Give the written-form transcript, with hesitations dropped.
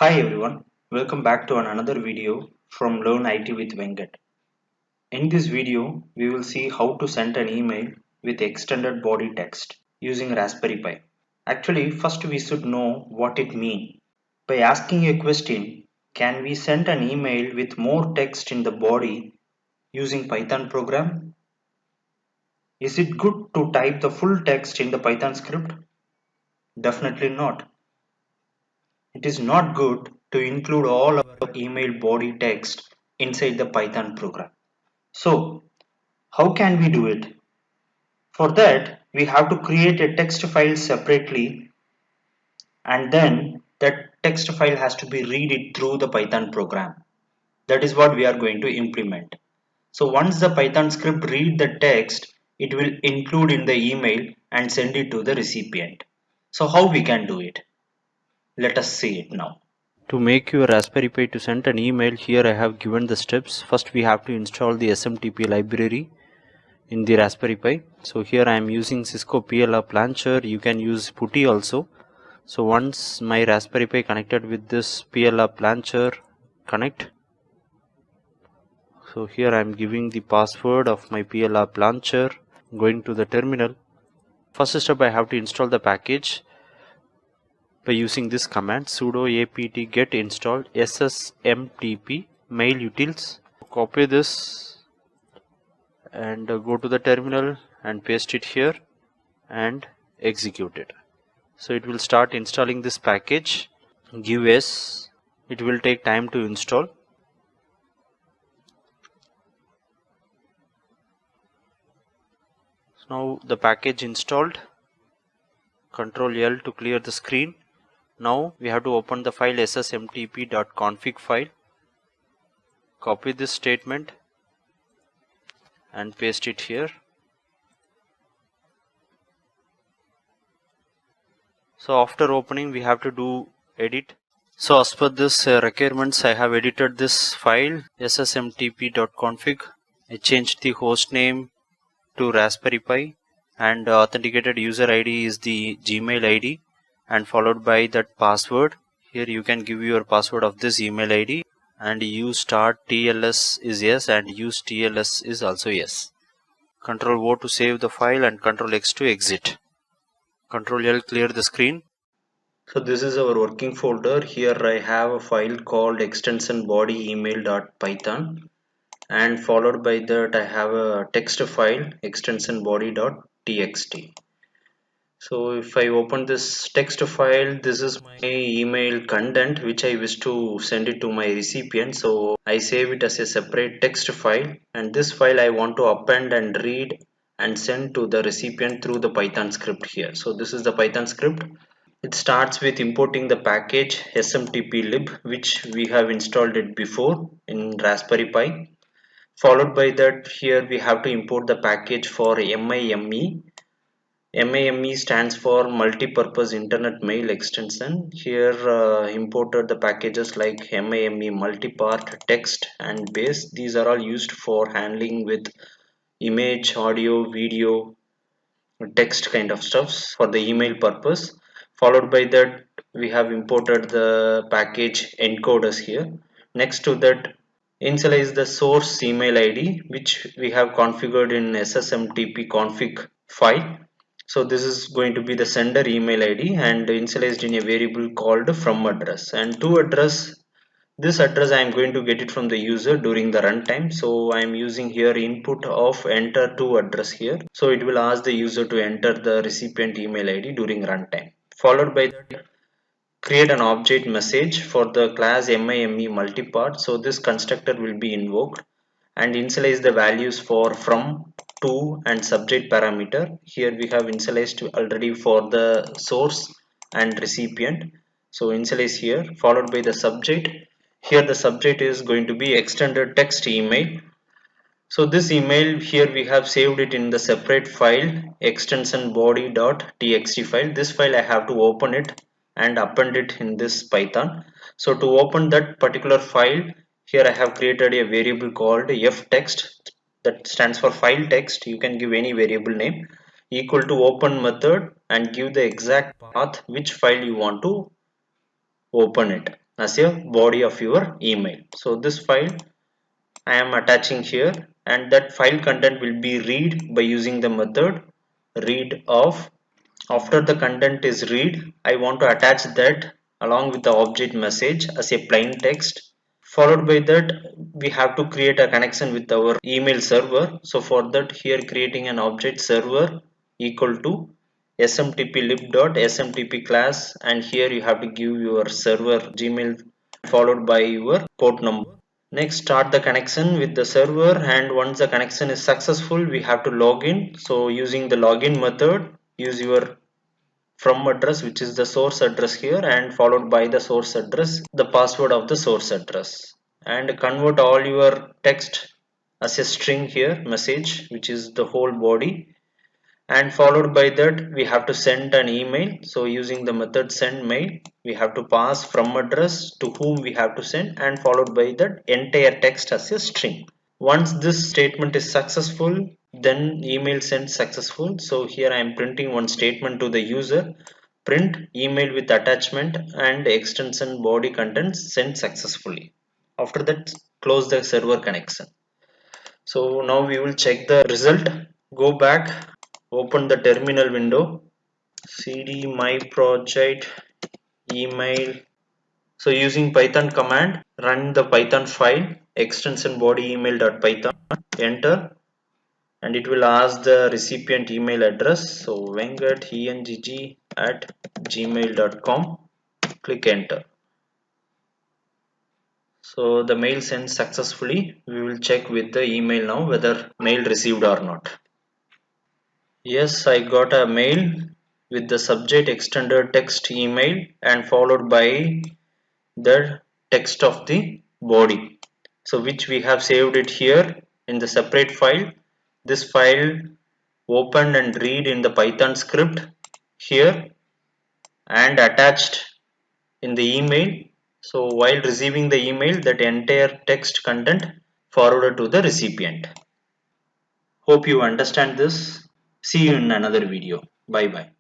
Hi everyone, welcome back to another video from Learn IT with Venkat. In this video, we will see how to send an email with extended body text using Raspberry Pi. Actually, first we should know what it means. By asking a question, can we send an email with more text in the body using Python program? Is it good to type the full text in the Python script? Definitely not. It is not good to include all our email body text inside the Python program. So, how can we do it? For that, we have to create a text file separately, and then that text file has to be read it through the Python program. That is what we are going to implement. So once the Python script read the text, it will include in the email and send it to the recipient. So how we can do it? Let us see it now. To make your Raspberry Pi to send an email, here I have given the steps. First we have to install the SMTP library in the Raspberry Pi. So here I am using Cisco PLApp Launcher. You can use PuTTY also. So once my Raspberry Pi connected with this PLApp Launcher, connect. So here I am giving the password of my PLApp Launcher, going to the terminal. First step, I have to install the package by using this command sudo apt get installed ssmtp mail utils. Copy this and go to the terminal and paste it here and execute it. So it will start installing this package. Give yes. It will take time to install. Now the package installed. Control L to clear the screen. Now we have to open the file ssmtp.config file. Copy this statement and paste it here. So after opening, we have to do edit. So as per this requirements, I have edited this file ssmtp.config. I changed the host name to Raspberry Pi, and authenticated user ID is the Gmail ID, and followed by that password. Here you can give your password of this email ID, and use start TLS is yes, and use TLS is also yes. Control O to save the file and Control X to exit. Control L clear the screen. So this is our working folder. Here I have a file called extension body email.python, and followed by that I have a text file extension body.txt. So if I open this text file, this is my email content which I wish to send it to my recipient. So I save it as a separate text file, and this file I want to append and read and send to the recipient through the Python script here. So this is the Python script. It starts with importing the package smtplib, which we have installed it before in Raspberry Pi. Followed by that, here we have to import the package for MIME. MIME stands for multi-purpose internet mail extension. Here imported the packages like MIME multipart, text and base. These are all used for handling with image, audio, video, text kind of stuffs for the email purpose. Followed by that, we have imported the package encoders here. Next to that, initialize the source email ID, which we have configured in ssmtp config file. So this is going to be the sender email ID and initialized in a variable called from address. And to address this address, I am going to get it from the user during the runtime. So I am using here input of enter to address here. So it will ask the user to enter the recipient email ID during runtime. Followed by that, create an object message for the class MIME multipart. So this constructor will be invoked and initialize the values for from, to and subject parameter. Here we have initialized already for the source and recipient. So initialize here, followed by the subject. Here the subject is going to be extended text email. So this email here we have saved it in the separate file extension body.txt file. This file I have to open it and append it in this Python. So to open that particular file, here I have created a variable called ftext, that stands for file text. You can give any variable name, equal to open method, and give the exact path which file you want to open it. as a body of your email. So this file I am attaching here, and that file content will be read by using the method read of. After the content is read, I want to attach that along with the object message as a plain text. Followed by that, we have to create a connection with our email server. So for that, here creating an object server equal to smtplib.smtp class, and here you have to give your server Gmail followed by your port number. Next, start the connection with the server, and once the connection is successful, we have to log in. So using the login method, use your from address, which is the source address here, and followed by the source address, the password of the source address, and convert all your text as a string here, message, which is the whole body, and followed by that we have to send an email. So using the method send mail, we have to pass from address to whom we have to send, and followed by that entire text as a string. Once this statement is successful, then email sent successful. So here I am printing one statement to the user: print email with attachment and extension body contents sent successfully. After that, close the server connection. So now we will check the result. Go back, open the terminal window, cd my project email. So using python command, run the python file extension body email.python, enter, and it will ask the recipient email address. So vengatengg@gmail.com. Click enter. So the mail sent successfully. We will check with the email now whether mail received or not. Yes, I got a mail with the subject extended text email and followed by the text of the body. So which we have saved it here in the separate file. This file opened and read in the Python script here and attached in the email. So while receiving the email, that entire text content forwarded to the recipient. Hope you understand this. See you in another video. Bye bye.